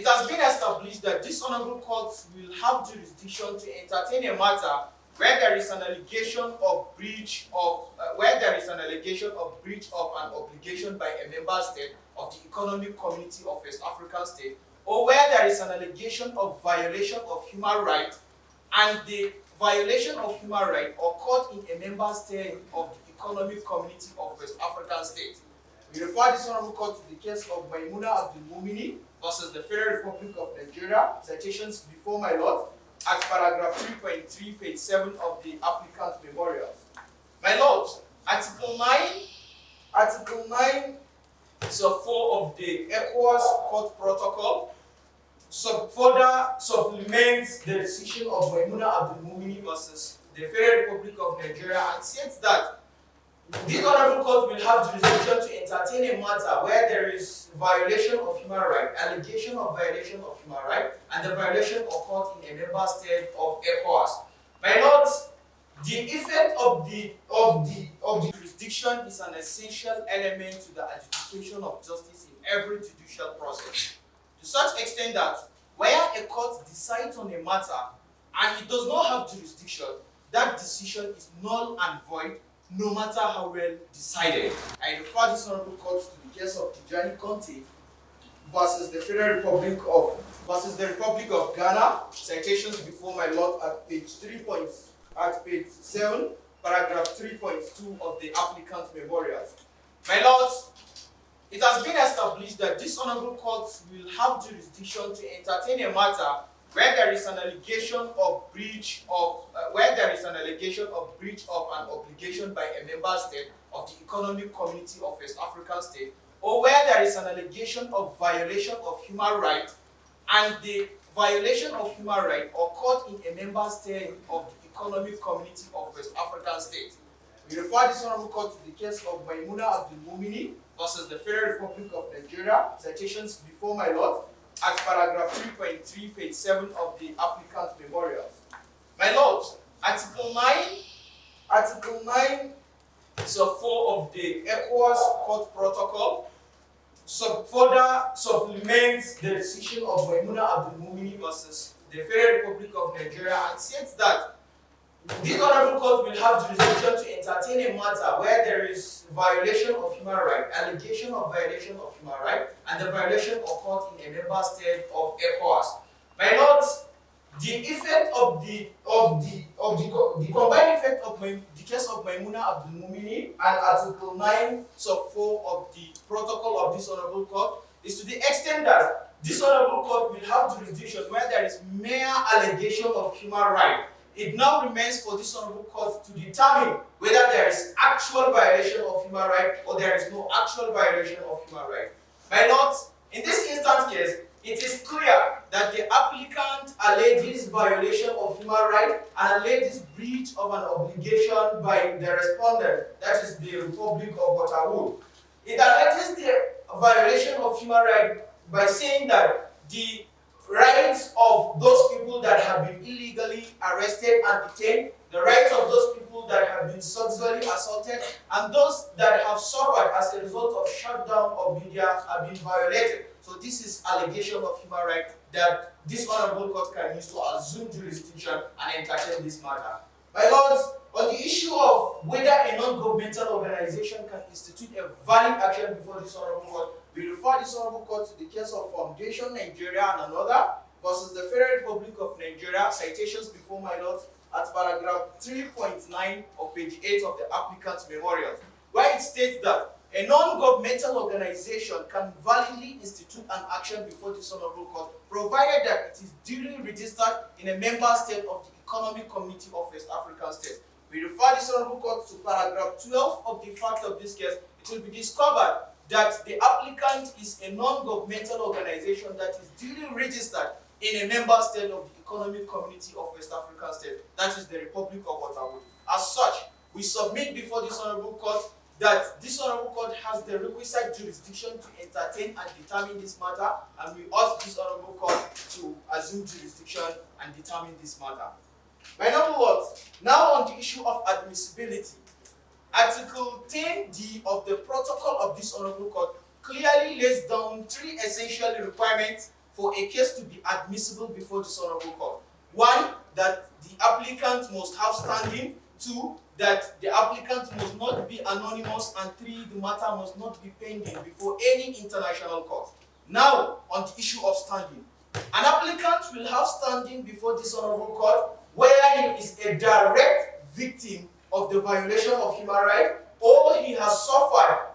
has been established that this honorable court will have jurisdiction to entertain a matter where there is an allegation of breach of an obligation by a member state of the Economic Community of West African States, or where there is an allegation of violation of human rights, and the violation of human rights occurred in a member state of the Economic Community of West African States. We refer this honorable court to the case of Maimuna Abdul-Mumini versus the Federal Republic of Nigeria, citations before my lord, at paragraph 3.3, page 7 of the applicant's memorials. My lords, Article 9, sub 4 of the ECOWAS Court Protocol further supplements the decision of Maimuna Abdul-Mumini versus the Federal Republic of Nigeria and states that this honorable court will have jurisdiction to entertain a matter where there is violation of human rights, allegation of violation of human rights, and the violation occurred in a member state of ECOWAS. My lords, the effect of the jurisdiction is an essential element to the adjudication of justice in every judicial process, to such extent that where a court decides on a matter and it does not have jurisdiction, that decision is null and void, no matter how well decided. I refer this honorable court to the case of Tijani Conte versus the Republic of Ghana, citations before my lord at page 7, paragraph 3.2 of the applicant's memorials. My lords, it has been established that this honorable court will have jurisdiction to entertain a matter where there is an allegation of breach of an obligation by a member state of the Economic Community of West African States, or where there is an allegation of violation of human rights, and the violation of human rights occurred in a member state of the Economic Community of West African States. We refer this honorable court to the case of Maimuna Abdul-Mumini versus the Federal Republic of Nigeria, citations before my lord, at paragraph 3.3, page 7 of the applicant's memorials. My lords, Article 9, sub 4 of the ECOWAS Court Protocol further supplements the decision of Maimuna Abdul-Mumini versus the Federal Republic of Nigeria and states that this honorable court will have jurisdiction to entertain a matter where there is violation of human rights, allegation of violation of human rights, and the violation occurred in a member state of ECOWAS. My lords, the effect of the combined effect of the case of Maimuna Abdul-Mumini and Article 9, sub 4 of the protocol of this honorable court is to the extent that this honorable court will have jurisdiction where there is mere allegation of human rights. It now remains for this honorable court to determine whether there is actual violation of human rights or there is no actual violation of human rights. My lords, in this instant case, it is clear that the applicant alleges violation of human rights and alleges breach of an obligation by the respondent, that is the Republic of Waterwood. It alleges the violation of human rights by saying that the rights of those people that have been illegally arrested and detained, the rights of those people that have been sexually assaulted, and those that have suffered as a result of shutdown of media have been violated. So this is allegation of human rights that this honorable court can use to assume jurisdiction and entertain this matter. My lords, on the issue of whether a non-governmental organization can institute a valid action before this honorable court, we refer this honorable court to the case of Foundation Nigeria and another versus the Federal Republic of Nigeria, citations before my lords, at paragraph 3.9 of page 8 of the applicant's memorials, where it states that a non-governmental organization can validly institute an action before this honorable court, provided that it is duly registered in a member state of the Economic Community of West African States. We refer this honorable court to paragraph 12 of the fact of this case. It will be discovered that the applicant is a non-governmental organization that is duly registered in a member state of the Economic Community of West African States, that is the Republic of Waterwood. As such, we submit before this honorable court that this honorable court has the requisite jurisdiction to entertain and determine this matter, and we ask this honorable court to assume jurisdiction and determine this matter. My noble lords, now on the issue of admissibility, Article 10D of the protocol of this honorable court clearly lays down three essential requirements for a case to be admissible before this honorable court. One, that the applicant must have standing. Two, that the applicant must not be anonymous. And three, the matter must not be pending before any international court. Now, on the issue of standing. An applicant will have standing before this honorable court where he is a direct victim of the violation of human rights, or he has suffered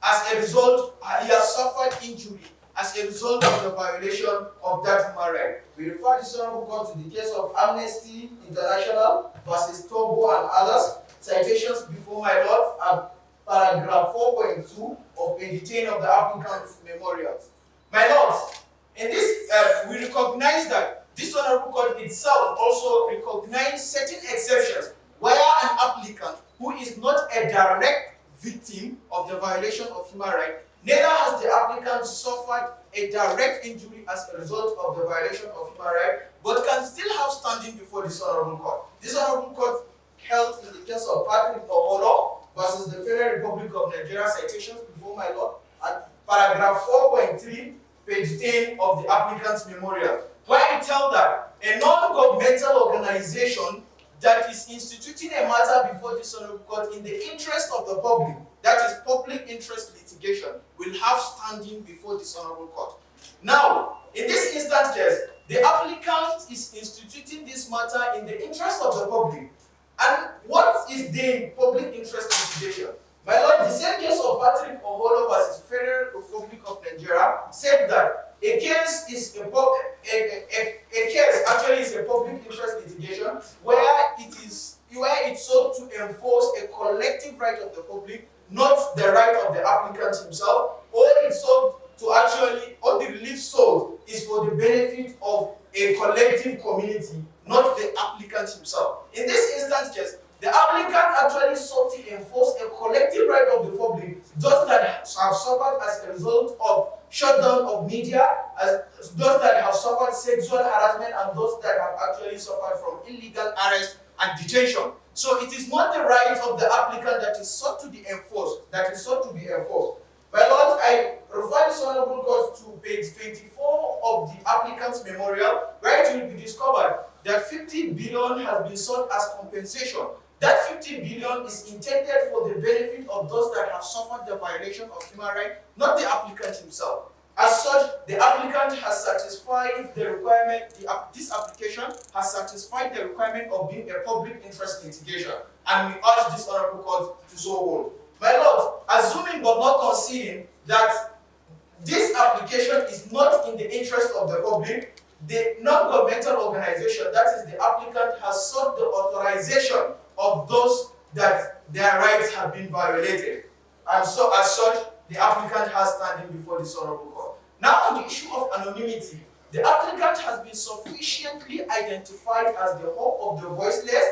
as a result, he has suffered injury as a result of the violation of that human right. We refer this honorable court to the case of Amnesty International versus Togo and others. Citations before my lord are paragraph 4.2 of page 10 of the applicant's memorials. My lords, in this, we recognize that this honorable court itself also recognizes certain exceptions where an applicant who is not a direct victim of the violation of human rights, neither has the applicant suffered a direct injury as a result of the violation of human rights, but can still have standing before this honorable court. This honorable court held in the case of Patrick Oholo versus the Federal Republic of Nigeria, citations before my lord, at paragraph 4.3, page 10 of the applicant's memorial, where it held that a non-governmental organization that is instituting a matter before this honorable court in the interest of the public, that is public interest litigation, will have standing before this honorable court. Now, in this instance case, the applicant is instituting this matter in the interest of the public. And what is the public interest litigation? My lord, the same case of Patrick Oholo versus Federal Republic of Nigeria said that a case is a public interest litigation where it sought to enforce a collective right of the public, not the right of the applicant himself, or it sought to or the relief sought is for the benefit of a collective community, not the applicant himself. In this instance case, the applicant actually sought to enforce a collective right of the public, those that have suffered as a result of shutdown of media, as those that have suffered sexual harassment, and those that have actually suffered from illegal arrest and detention. So it is not the right of the applicant that is sought to be enforced, My lord, I refer this honorable court to page 24 of the applicant's memorial, where it will be discovered that 50 billion has been sought as compensation. That 50 billion is intended for the benefit of those that have suffered the violation of human rights, not the applicant himself. As such, the applicant has satisfied the requirement, this application has satisfied the requirement of being a public interest litigation, and we urge this honorable court to so hold. My lord, assuming but not conceding that this application is not in the interest of the public, the non-governmental organization, that is the applicant, has sought the authorization of those that their rights have been violated. And so, as such, the applicant has standing before this honorable court. Now, on the issue of anonymity, the applicant has been sufficiently identified as the hope of the voiceless,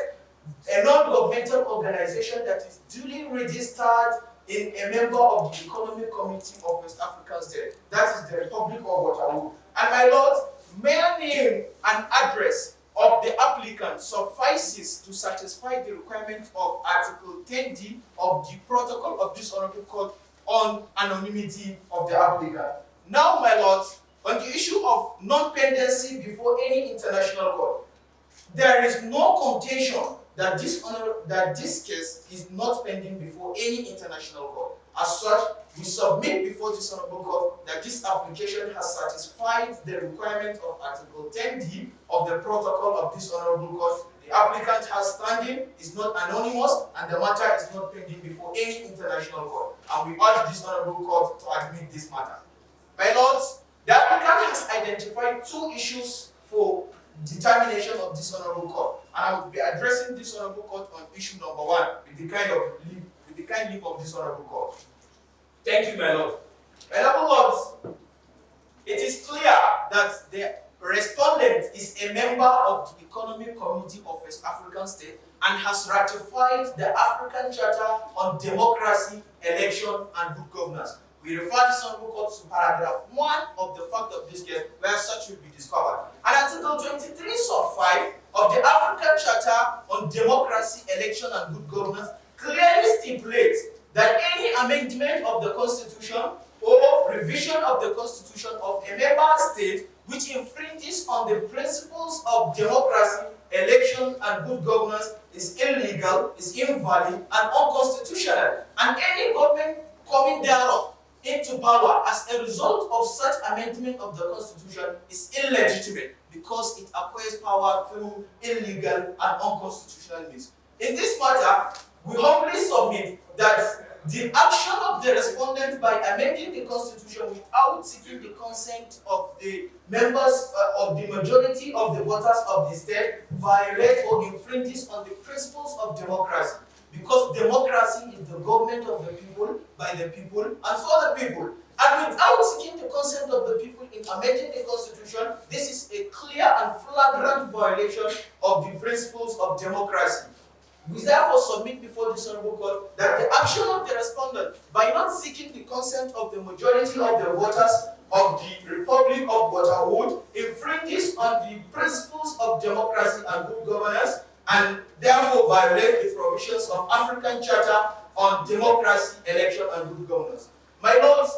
a non-governmental organization that is duly registered in a member of the Economic Committee of West African States, that is the Republic of Waterloo. And my lord, mere name and address of the applicant suffices to satisfy the requirement of Article 10D of the Protocol of this Honorable Court on anonymity of the applicant. Now, my lords, on the issue of non-pendency before any international court, there is no contention that this case is not pending before any international court. As such, we submit before this honorable court that this application has satisfied the requirement of Article 10D of the Protocol of this honorable court. The applicant has standing, is not anonymous, and the matter is not pending before any international court. And we urge this honorable court to admit this matter. My lords, the applicant has identified two issues for determination of this honorable court, and I will be addressing this honorable court on issue number 1 with the kind leave of this honorable court. Thank you, my lord. My honorable lords, it is clear that the respondent is a member of the Economic Committee of West African States and has ratified the African Charter on Democracy, Election, and Good Governance. We refer this honorable court to paragraph 1 of the fact of this case, where such will be discovered. And Article 23 sub 5 of the African Charter on Democracy, Election, and Good Governance clearly stipulates that any amendment of the Constitution or revision of the Constitution of a member state which infringes on the principles of democracy, election, and good governance is illegal, is invalid, and unconstitutional. And any government coming thereof into power as a result of such amendment of the Constitution is illegitimate because it acquires power through illegal and unconstitutional means. In this matter, we humbly submit that the action of the respondent by amending the Constitution without seeking the consent of the members of the majority of the voters of the state violates or infringes on the principles of democracy. Because democracy is the government of the people, by the people, and for the people. And without seeking the consent of the people in amending the Constitution, this is a clear and flagrant violation of the principles of democracy. We therefore submit before this Honorable Court that the action of the respondent, by not seeking the consent of the majority of the voters of the Republic of Waterwood, infringes on the principles of democracy and good governance, and therefore violates the provisions of African Charter on democracy, election, and good governance. My lords,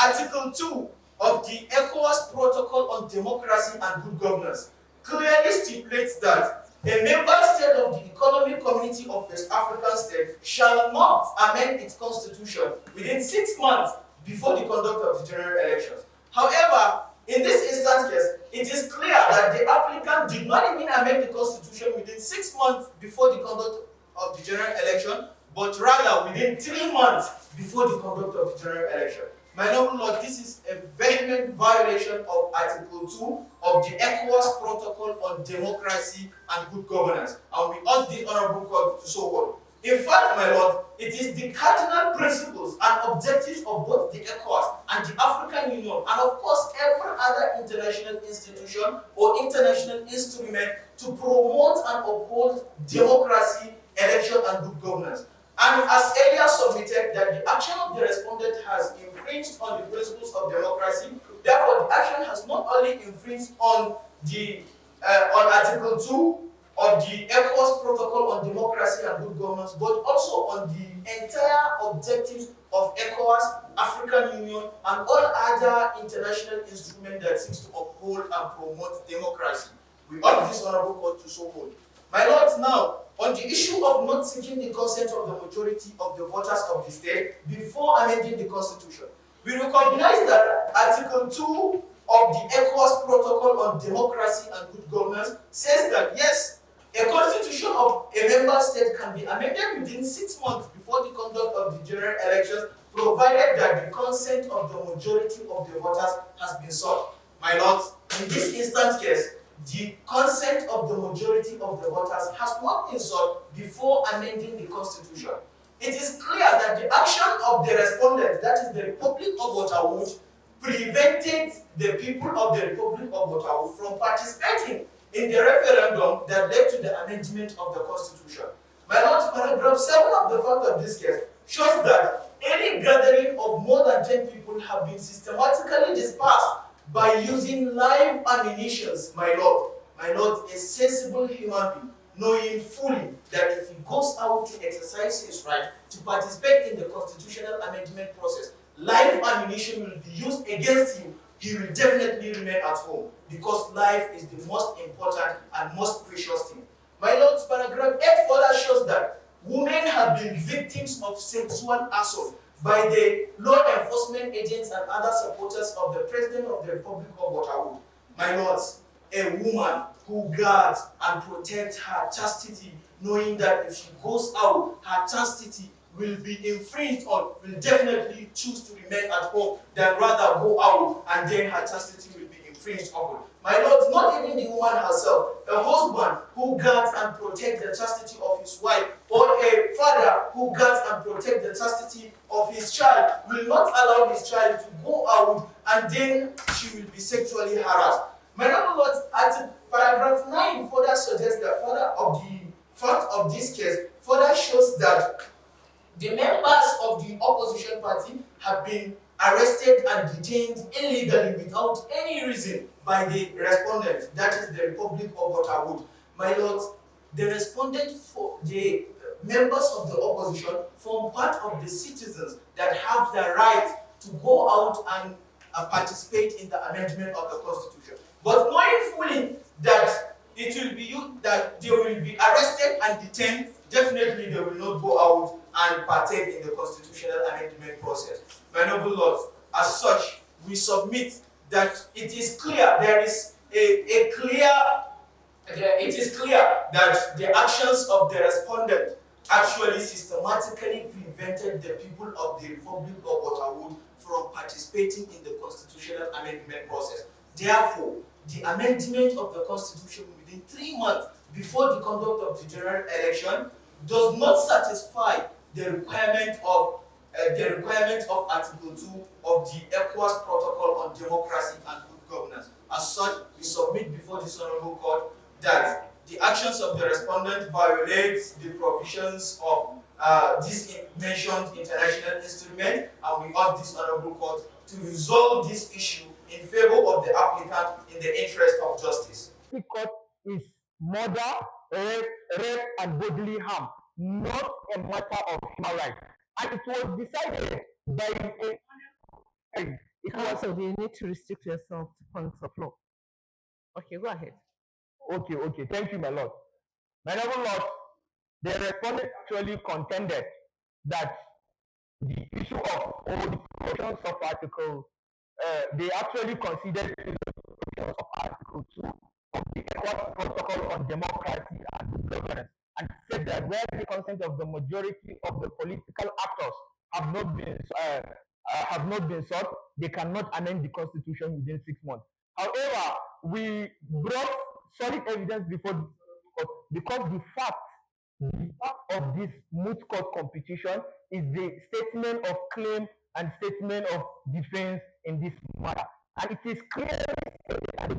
Article 2 of the ECOWAS Protocol on Democracy and Good Governance clearly stipulates that a member state of the Economic Community of West African States shall not amend its constitution within 6 months before the conduct of the general elections. However, in this instance case, it is clear that the applicant did not even amend the constitution within 6 months before the conduct of the general election, but rather within 3 months before the conduct of the general election. My noble lord, this is a vehement violation of Article 2 of the ECOWAS Protocol on Democracy and Good Governance, and we urge the Honorable Court to so hold. In fact, my lord, it is the cardinal principles and objectives of both the ECOWAS and the African Union, and of course every other international institution or international instrument to promote and uphold democracy, election, and good governance. And as earlier submitted, that the action of the respondent has infringed on the principles of democracy. Therefore, the action has not only infringed on the on Article 2 of the ECOWAS Protocol on Democracy and Good Governance, but also on the entire objectives of ECOWAS, African Union, and all other international instruments that seeks to uphold and promote democracy. We urge this Honorable Court to so hold. My lords, now, on the issue of not seeking the consent of the majority of the voters of the state before amending the Constitution, we recognize that Article 2 of the ECOWAS Protocol on Democracy and Good Governance says that, yes, a constitution of a member state can be amended within 6 months before the conduct of the general elections, provided that the consent of the majority of the voters has been sought. My lords, in this instance case, the consent of the majority of the voters has not been sought before amending the Constitution. It is clear that the action of the respondent, that is the Republic of Waterwood, prevented the people of the Republic of Waterwood from participating in the referendum that led to the amendment of the Constitution. My lords, paragraph 7 of the fact of this case shows that any gathering of more than 10 people have been systematically dispersed by using live ammunitions, my lord, a sensible human being, knowing fully that if he goes out to exercise his right to participate in the constitutional amendment process, live ammunition will be used against him, he will definitely remain at home, because life is the most important and most precious thing. My lords, paragraph 8 further shows that women have been victims of sexual assault by the law enforcement agents and other supporters of the President of the Republic of Waterwood. My lords, a woman who guards and protects her chastity, knowing that if she goes out, her chastity will be infringed on, will definitely choose to remain at home than rather go out and then her chastity will be infringed upon. My lords, not even the woman herself, a husband who guards and protects the chastity of his wife, or a father who guards and protects the chastity of his child, will not allow his child to go out and then she will be sexually harassed. My noble lords, at paragraph 9 further suggests that further of the fact of this case further shows that the members of the opposition party have been arrested and detained illegally without any reason by the respondent, that is the Republic of Waterwood. My lords, the respondent for the members of the opposition form part of the citizens that have the right to go out and participate in the amendment of the constitution. But knowing fully that it will be you that they will be arrested and detained, definitely they will not go out and partake in the constitutional amendment process. My noble lords, as such, we submit that it is clear there is it is clear that the actions of the respondent actually systematically prevented the people of the Republic of Waterwood from participating in the constitutional amendment process. Therefore, the amendment of the constitution within 3 months before the conduct of the general election does not satisfy the requirement of Article 2 of the ECOWAS Protocol on Democracy and Good Governance. As such, we submit before this honorable court that the actions of the respondent violates the provisions of this mentioned international instrument, and we urge this honorable court to resolve this issue in favor of the applicant in the interest of justice. The court is murder, rape, and bodily harm, not a matter of human rights. And it was decided by a Also, you need to restrict yourself to points of law. Okay, go ahead. Okay. Thank you, my lord. My noble lord, the respondent actually contended that the issue of all the provisions of Article, they actually considered the provisions of Article 2 of the ECOWAS Protocol on Democracy and Good Governance, and said that where the consent of the majority of the political actors have not been sought, they cannot amend the constitution within 6 months. However, we brought solid evidence before the court because the fact of this moot court competition is the statement of claim and statement of defense in this matter. And it is clearly stated and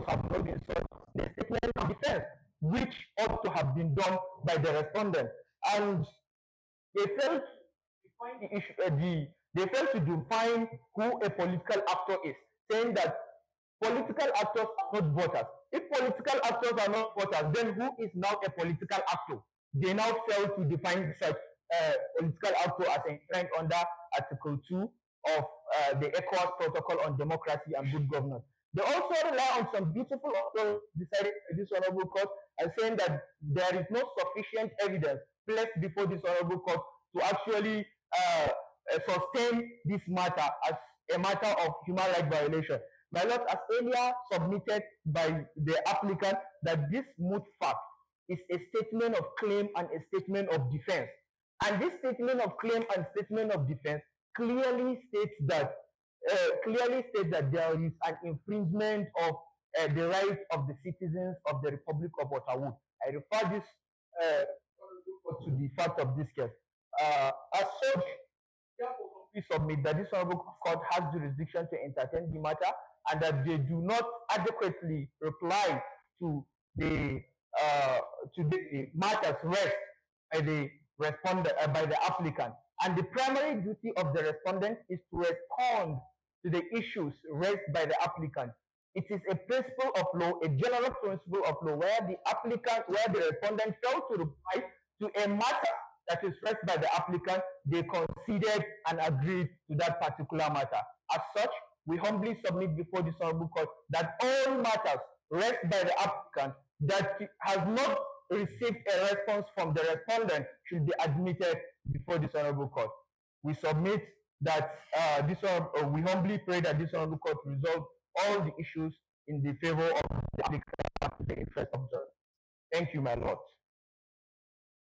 have not been sought, the statement of defense, which ought to have been done by the respondent. And they failed they failed to define who a political actor is, saying that political actors are not voters. If political actors are not voters, then who is now a political actor? They now fail to define such political actor as enshrined under Article 2 of the ECOWAS Protocol on Democracy and Good Governance. They also rely on some beautiful authors decided by this honorable court and saying that there is no sufficient evidence placed before this honorable court to actually sustain this matter as a matter of human rights violation. My lord, as earlier submitted by the applicant, that this moot fact is a statement of claim and a statement of defense. And this statement of claim and statement of defense clearly states that there is an infringement of the rights of the citizens of the Republic of Waterwood. I refer this to the fact of this case. As such, we submit that this honorable court has jurisdiction to entertain the matter, and that they do not adequately reply to the matters raised by the respondent by the applicant. And the primary duty of the respondent is to respond to the issues raised by the applicant. It is a principle of law, a general principle of law, where the respondent failed to reply to a matter that is raised by the applicant, they conceded and agreed to that particular matter. As such, we humbly submit before this honorable court that all matters raised by the applicant that has not received a response from the respondent should be admitted before this honorable court. We submit that we humbly pray that this honorable court resolve all the issues in the favor of the applicant in the interest of justice. Thank you, my lord.